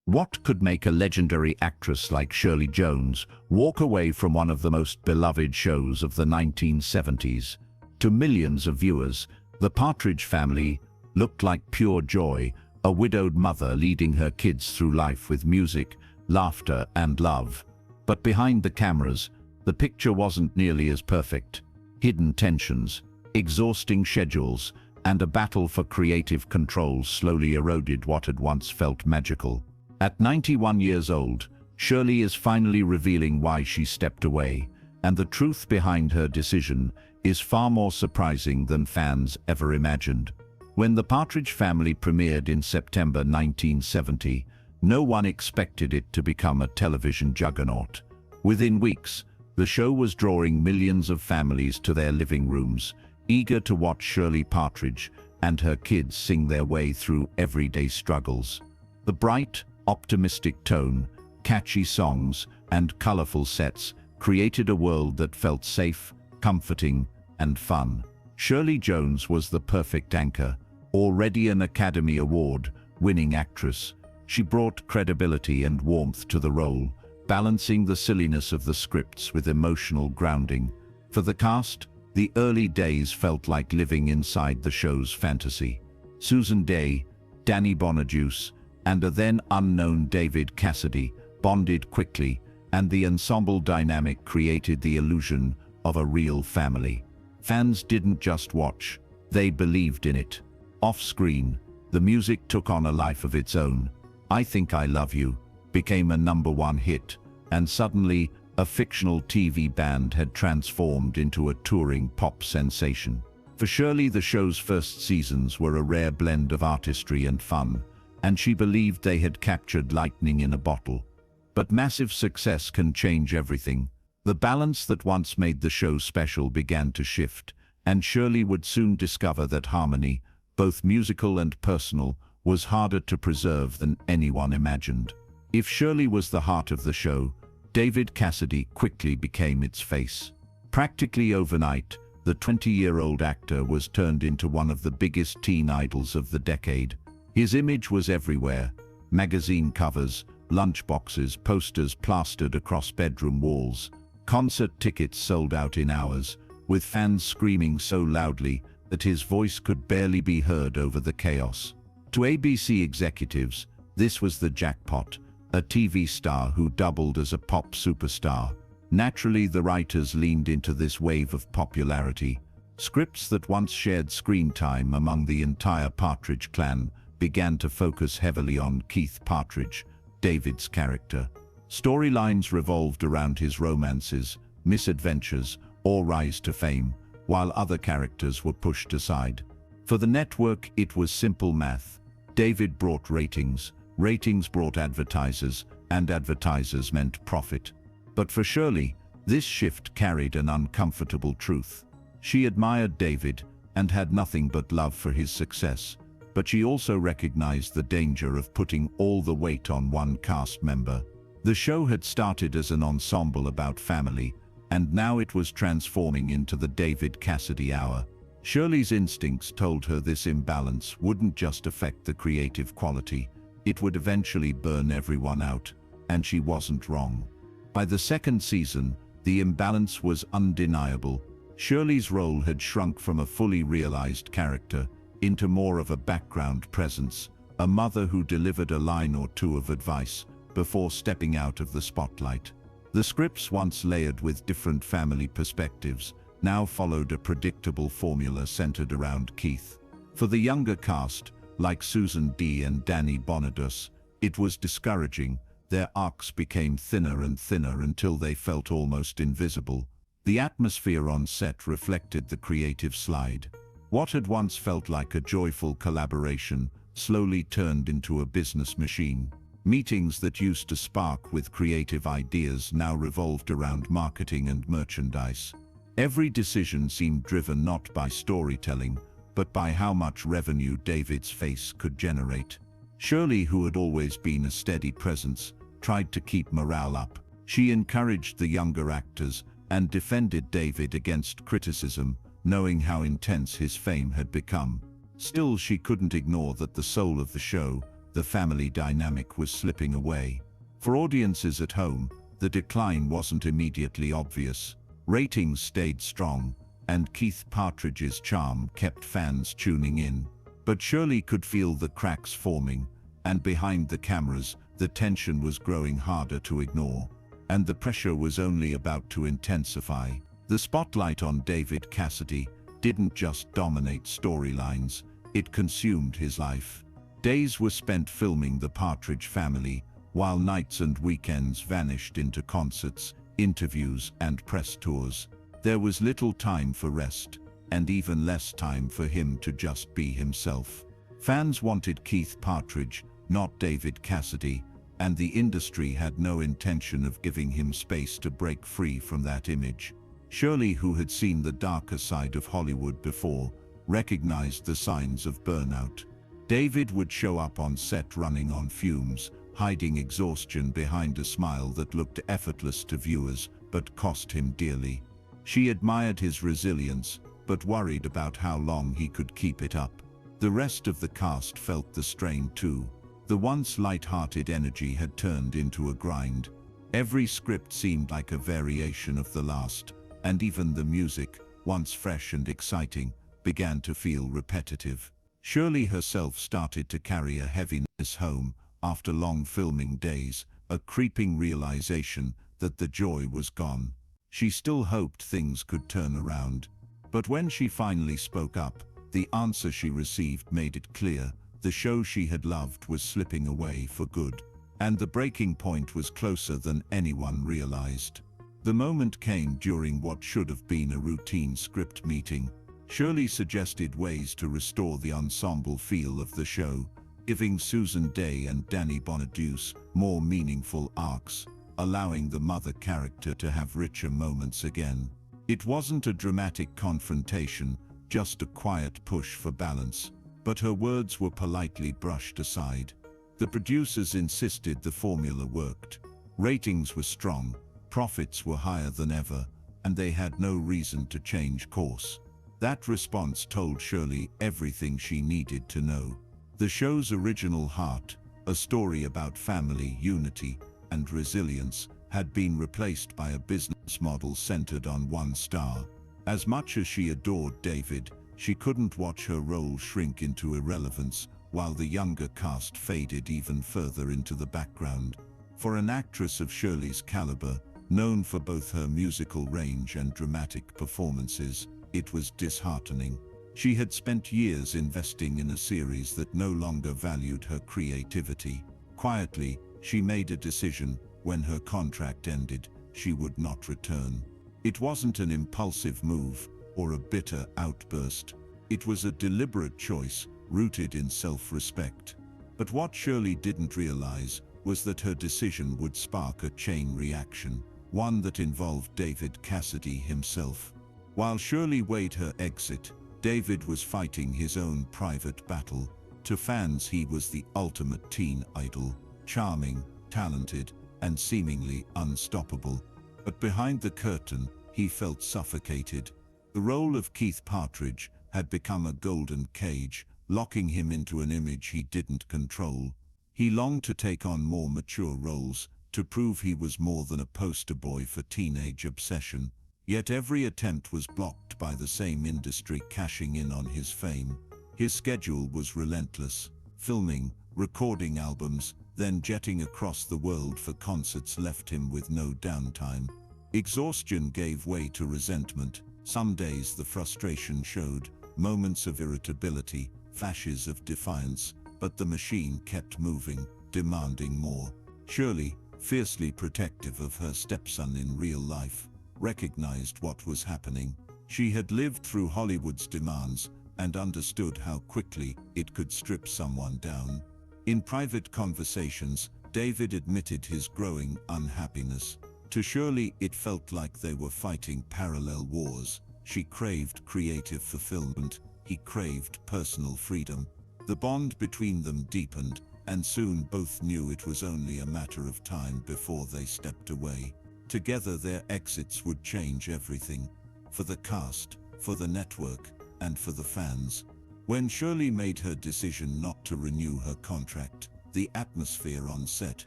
What could make a legendary actress like Shirley Jones walk away from one of the most beloved shows of the 1970s? To millions of viewers, the Partridge Family looked like pure joy, a widowed mother leading her kids through life with music, laughter, and love. But behind the cameras, the picture wasn't nearly as perfect. Hidden tensions, exhausting schedules, and a battle for creative control slowly eroded what had once felt magical. At 91 years old, Shirley is finally revealing why she stepped away, and the truth behind her decision is far more surprising than fans ever imagined. When the Partridge Family premiered in September 1970, no one expected it to become a television juggernaut. Within weeks, the show was drawing millions of families to their living rooms, eager to watch Shirley Partridge and her kids sing their way through everyday struggles. The bright, optimistic tone, catchy songs, and colorful sets created a world that felt safe, comforting, and fun. Shirley Jones was the perfect anchor. Already an Academy Award-winning actress, she brought credibility and warmth to the role, balancing the silliness of the scripts with emotional grounding. For the cast, the early days felt like living inside the show's fantasy. Susan Dey, Danny Bonaduce, and a then unknown David Cassidy bonded quickly, and the ensemble dynamic created the illusion of a real family. Fans didn't just watch, they believed in it. Off-screen, the music took on a life of its own. I Think I Love You became a #1 hit, and suddenly a fictional TV band had transformed into a touring pop sensation. For Shirley, the show's first seasons were a rare blend of artistry and fun, and she believed they had captured lightning in a bottle. But massive success can change everything. The balance that once made the show special began to shift, and Shirley would soon discover that harmony, both musical and personal, was harder to preserve than anyone imagined. If Shirley was the heart of the show, David Cassidy quickly became its face. Practically overnight, the 20-year-old actor was turned into one of the biggest teen idols of the decade. His image was everywhere: magazine covers, lunchboxes, posters plastered across bedroom walls. Concert tickets sold out in hours, with fans screaming so loudly that his voice could barely be heard over the chaos. To ABC executives, this was the jackpot, a TV star who doubled as a pop superstar. Naturally, the writers leaned into this wave of popularity. Scripts that once shared screen time among the entire Partridge clan began to focus heavily on Keith Partridge, David's character. Storylines revolved around his romances, misadventures, or rise to fame, while other characters were pushed aside. For the network, it was simple math. David brought ratings, ratings brought advertisers, and advertisers meant profit. But for Shirley, this shift carried an uncomfortable truth. She admired David and had nothing but love for his success, but she also recognized the danger of putting all the weight on one cast member. The show had started as an ensemble about family, and now it was transforming into the David Cassidy hour. Shirley's instincts told her this imbalance wouldn't just affect the creative quality, it would eventually burn everyone out, and she wasn't wrong. By the second season, the imbalance was undeniable. Shirley's role had shrunk from a fully realized character into more of a background presence, a mother who delivered a line or two of advice before stepping out of the spotlight. The scripts, once layered with different family perspectives, now followed a predictable formula centered around Keith. For the younger cast, like Susan Dey and Danny Bonaduce, it was discouraging. Their arcs became thinner and thinner until they felt almost invisible. The atmosphere on set reflected the creative slide. What had once felt like a joyful collaboration slowly turned into a business machine. Meetings that used to spark with creative ideas now revolved around marketing and merchandise. Every decision seemed driven not by storytelling, but by how much revenue David's face could generate. Shirley, who had always been a steady presence, tried to keep morale up. She encouraged the younger actors and defended David against criticism, knowing how intense his fame had become. Still, she couldn't ignore that the soul of the show, The family dynamic was slipping away. For audiences at home, the decline wasn't immediately obvious. Ratings stayed strong, and Keith Partridge's charm kept fans tuning in. But Shirley could feel the cracks forming, and behind the cameras, the tension was growing harder to ignore. And the pressure was only about to intensify. The spotlight on David Cassidy didn't just dominate storylines, it consumed his life. Days were spent filming the Partridge Family, while nights and weekends vanished into concerts, interviews, and press tours. There was little time for rest, and even less time for him to just be himself. Fans wanted Keith Partridge, not David Cassidy, and the industry had no intention of giving him space to break free from that image. Shirley, who had seen the darker side of Hollywood before, recognized the signs of burnout. David would show up on set running on fumes, hiding exhaustion behind a smile that looked effortless to viewers, but cost him dearly. She admired his resilience, but worried about how long he could keep it up. The rest of the cast felt the strain too. The once light-hearted energy had turned into a grind. Every script seemed like a variation of the last, and even the music, once fresh and exciting, began to feel repetitive. Shirley herself started to carry a heaviness home after long filming days, a creeping realization that the joy was gone. She still hoped things could turn around. But when she finally spoke up, the answer she received made it clear. The show she had loved was slipping away for good, and the breaking point was closer than anyone realized. The moment came during what should have been a routine script meeting. Shirley suggested ways to restore the ensemble feel of the show, giving Susan Day and Danny Bonaduce more meaningful arcs, allowing the mother character to have richer moments again. It wasn't a dramatic confrontation, just a quiet push for balance. But her words were politely brushed aside. The producers insisted the formula worked. Ratings were strong, profits were higher than ever, and they had no reason to change course. That response told Shirley everything she needed to know. The show's original heart, a story about family, unity, and resilience, had been replaced by a business model centered on one star. As much as she adored David, she couldn't watch her role shrink into irrelevance, while the younger cast faded even further into the background. For an actress of Shirley's caliber, known for both her musical range and dramatic performances, it was disheartening. She had spent years investing in a series that no longer valued her creativity. Quietly, she made a decision: when her contract ended, she would not return. It wasn't an impulsive move or a bitter outburst. It was a deliberate choice, rooted in self-respect. But what Shirley didn't realize was that her decision would spark a chain reaction, one that involved David Cassidy himself. While Shirley weighed her exit, David was fighting his own private battle. To fans, he was the ultimate teen idol, charming, talented, and seemingly unstoppable. But behind the curtain, he felt suffocated. The role of Keith Partridge had become a golden cage, locking him into an image he didn't control. He longed to take on more mature roles, to prove he was more than a poster boy for teenage obsession. Yet every attempt was blocked by the same industry cashing in on his fame. His schedule was relentless: filming, recording albums, then jetting across the world for concerts left him with no downtime. Exhaustion gave way to resentment. Some days the frustration showed, moments of irritability, flashes of defiance, but the machine kept moving, demanding more. Shirley, fiercely protective of her stepson in real life, recognized what was happening. She had lived through Hollywood's demands and understood how quickly it could strip someone down. In private conversations, David admitted his growing unhappiness. To Shirley, it felt like they were fighting parallel wars. She craved creative fulfillment, he craved personal freedom. The bond between them deepened, and soon both knew it was only a matter of time before they stepped away. Together their exits would change everything. For the cast, for the network, and for the fans. When Shirley made her decision not to renew her contract, The atmosphere on set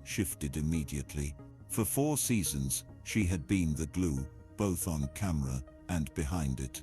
shifted immediately. For 4 seasons, she had been the glue, both on camera and behind it.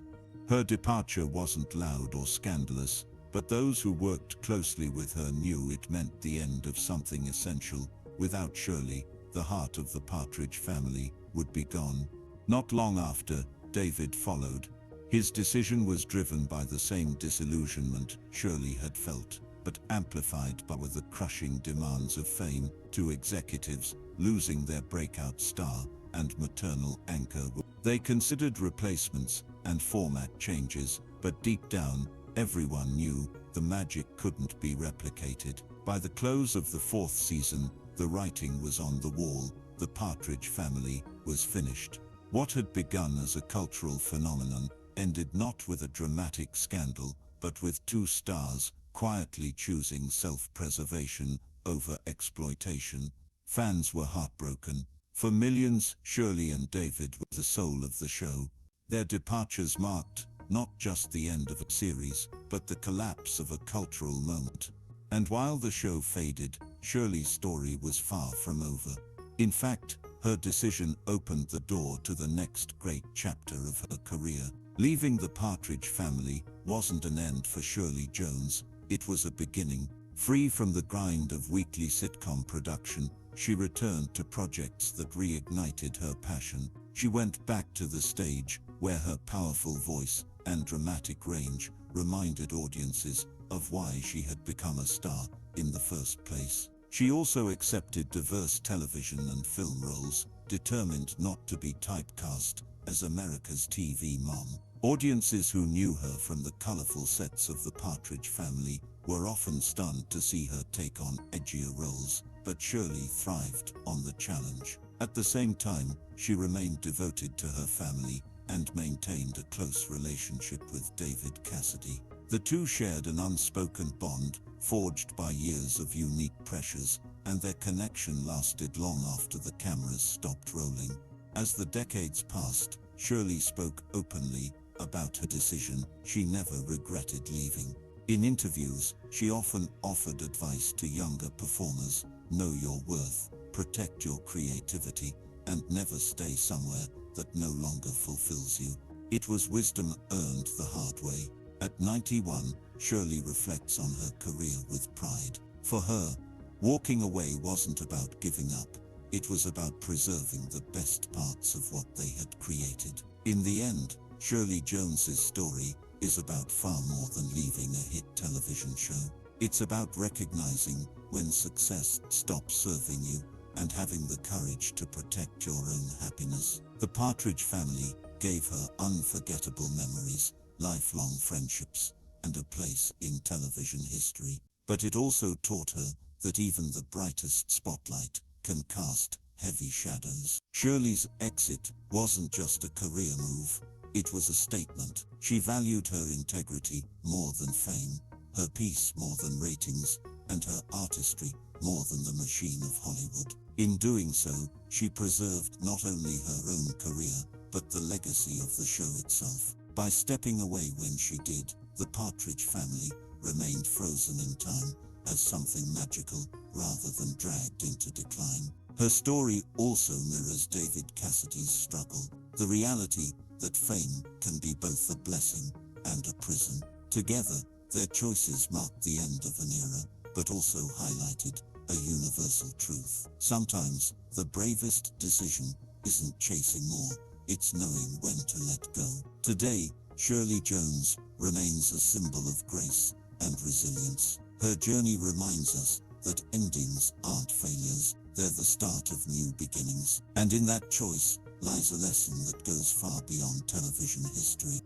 Her departure wasn't loud or scandalous, but those who worked closely with her knew it meant the end of something essential. Without Shirley, the heart of the Partridge Family would be gone. Not long after, David followed. His decision was driven by the same disillusionment Shirley had felt, but amplified by the crushing demands of fame. 2 executives, losing their breakout star and maternal anchor. They considered replacements and format changes, but deep down, everyone knew the magic couldn't be replicated. By the close of the 4th season, the writing was on the wall. The Partridge Family was finished. What had begun as a cultural phenomenon ended not with a dramatic scandal, but with 2 stars quietly choosing self-preservation over exploitation. Fans were heartbroken. For millions, Shirley and David were the soul of the show. Their departures marked not just the end of a series, but the collapse of a cultural moment. And while the show faded, Shirley's story was far from over. In fact, her decision opened the door to the next great chapter of her career. Leaving the Partridge Family wasn't an end for Shirley Jones, it was a beginning. Free from the grind of weekly sitcom production, she returned to projects that reignited her passion. She went back to the stage, where her powerful voice and dramatic range reminded audiences of why she had become a star in the first place. She also accepted diverse television and film roles, determined not to be typecast as America's TV mom. Audiences who knew her from the colorful sets of the Partridge Family were often stunned to see her take on edgier roles, but Shirley thrived on the challenge. At the same time, she remained devoted to her family and maintained a close relationship with David Cassidy. The two shared an unspoken bond, forged by years of unique pressures, and their connection lasted long after the cameras stopped rolling. As the decades passed, Shirley spoke openly about her decision. She never regretted leaving. In interviews, she often offered advice to younger performers: know your worth, protect your creativity, and never stay somewhere that no longer fulfills you. It was wisdom earned the hard way. At 91, Shirley reflects on her career with pride. For her, walking away wasn't about giving up. It was about preserving the best parts of what they had created. In the end, Shirley Jones's story is about far more than leaving a hit television show. It's about recognizing when success stops serving you and having the courage to protect your own happiness. The Partridge Family gave her unforgettable memories, lifelong friendships, and a place in television history. But it also taught her that even the brightest spotlight can cast heavy shadows. Shirley's exit wasn't just a career move, it was a statement. She valued her integrity more than fame, her peace more than ratings, and her artistry more than the machine of Hollywood. In doing so, she preserved not only her own career, but the legacy of the show itself. By stepping away when she did, the Partridge Family remained frozen in time as something magical rather than dragged into decline. Her story also mirrors David Cassidy's struggle, the reality that fame can be both a blessing and a prison. Together, their choices marked the end of an era, but also highlighted a universal truth. Sometimes, the bravest decision isn't chasing more, it's knowing when to let go. Today, Shirley Jones remains a symbol of grace and resilience. Her journey reminds us that endings aren't failures, they're the start of new beginnings. And in that choice lies a lesson that goes far beyond television history.